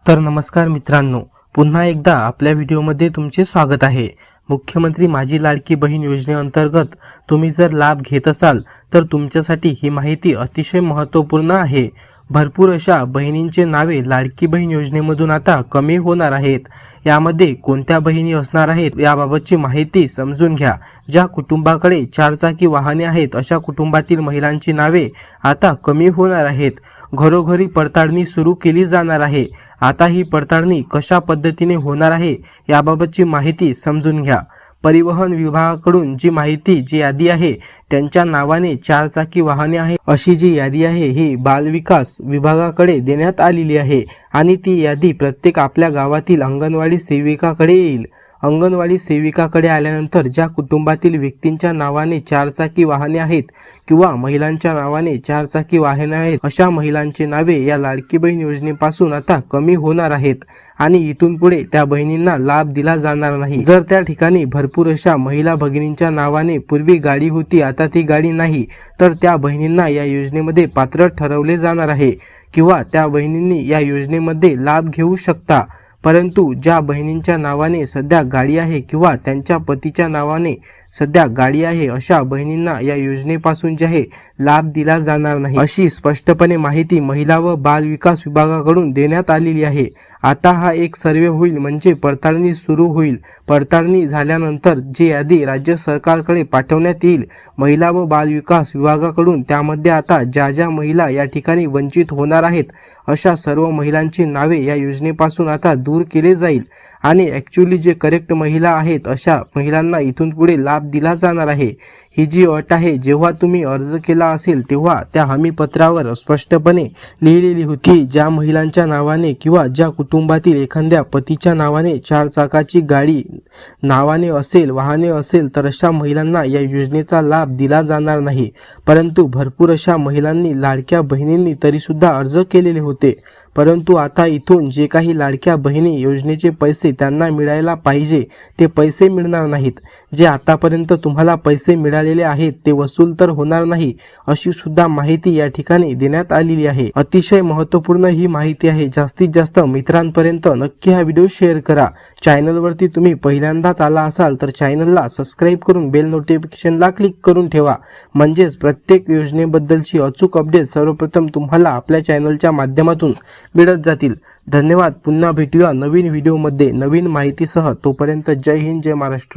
तर नमस्कार मित्रांनो, पुन्हा एकदा आपल्या व्हिडिओमध्ये तुमचे स्वागत आहे। मुख्यमंत्री माझी लाडकी बहीण योजनेअंतर्गत तुम्ही जर लाभ घेत असाल तर तुमच्यासाठी ही माहिती अतिशय महत्त्वपूर्ण आहे। भरपूर अशा बहिणींचे नावे लाडकी बहीण योजनेमधून आता कमी होणार आहेत। यामध्ये कोणत्या बहिणी असणार आहेत याबाबतची माहिती समजून घ्या। ज्या कुटुंबाकडे चारचाकी वाहने आहेत अशा कुटुंबातील महिलांची नावे आता कमी होणार आहेत। घरोघरी पडताळणी सुरू केली जाणार आहे। आता ही पडताळणी कशा पद्धतीने होणार आहे याबाबतची माहिती समजून घ्या। परिवहन विभागाकडून जी यादी आहे त्यांच्या नावाने चारचाकी वाहने आहे अशी जी यादी आहे ही बालविकास विभागाकडे देण्यात आलेली आहे आणि ती यादी प्रत्येक आपल्या गावातील अंगणवाडी सेविकाकडे येईल। अंगणवाडी सेविकाकडे आल्यानंतर ज्या कुटुंबातील व्यक्तींच्या नावाने चारचाकी वाहने आहेत किंवा महिलांच्या नावाने चारचाकी वाहने आहेत अशा महिलांची नावे या लाडकी बहीण योजनेपासून आता कमी होणार आहेत आणि इथून पुढे त्या बहिणींना लाभ दिला जाणार नाही। जर त्या ठिकाणी भरपूर अशा महिला भगिनींच्या नावाने पूर्वी गाडी होती आता ती गाडी नाही तर त्या बहिणींना या योजनेमध्ये पात्र ठरवले जाणार आहे किंवा त्या बहिणींनी या योजनेमध्ये लाभ घेऊ शकता। परंतु ज्या बहिणींच्या नावाने सध्या गाडी आहे किंवा त्यांच्या पतीच्या नावाने सध्या गाडी आहे अशा बहिणींना या योजनेपासून जे आहे लाभ दिला जाणार नाही अशी स्पष्टपणे माहिती महिला व बाल विकास विभागाकडून देण्यात आलेली आहे। आता हा एक सर्वे होईल म्हणजे पडताळणी सुरू होईल। पडताळणी झाल्यानंतर जी यादी राज्य सरकारकडे पाठवण्यात येईल महिला व बाल विकास विभागाकडून त्यामध्ये आता ज्या महिला या ठिकाणी वंचित होणार आहेत अशा सर्व महिलांची नावे या योजनेपासून आता दूर केले जाईल आणि ॲक्च्युअली जे करेक्ट महिला आहेत अशा महिलांना इथून पुढे लाभ दिला जाणार आहे। ही जी अट आहे जेव्हा तुम्ही अर्ज केला असेल तेव्हा त्या हमीपत्रावर स्पष्टपणे लिहिलेली होती की ज्या महिलांच्या नावाने किंवा ज्या कुटुंबातील एखाद्या पतीच्या नावाने चारचाकाची गाडी नावाने असेल वाहने असेल तर अशा महिलांना या योजनेचा लाभ दिला जाणार नाही। परंतु भरपूर अशा महिलांनी लाडक्या बहिणींनी तरी सुद्धा अर्ज केलेले होते। परंतु आता इथून जे काही लाडक्या बहिणी योजनेचे पैसे त्यांना मिळायला पाहिजे ते पैसे मिळणार नाहीत। जे आतापर्यंत तुम्हाला पैसे मिळालेले आहेत ते वसूल तर होणार नाही अशी सुद्धा माहिती या ठिकाणी देण्यात आलेली आहे। अतिशय महत्त्वपूर्ण ही माहिती आहे। जास्तीत जास्त मित्रांपर्यंत नक्की हा व्हिडिओ शेअर करा। चॅनलवरती तुम्ही पहिल्यांदाच आला असाल तर चॅनलला सबस्क्राइब करून बेल नोटिफिकेशनला क्लिक करून ठेवा म्हणजेच प्रत्येक योजनेबद्दलची अचूक अपडेट सर्वप्रथम तुम्हाला आपल्या चॅनलच्या माध्यमातून मिळत जातील। धन्यवाद। पुन्हा भेटूया नवीन व्हिडिओमध्ये नवीन माहितीसह। तोपर्यंत जय हिंद जय महाराष्ट्र।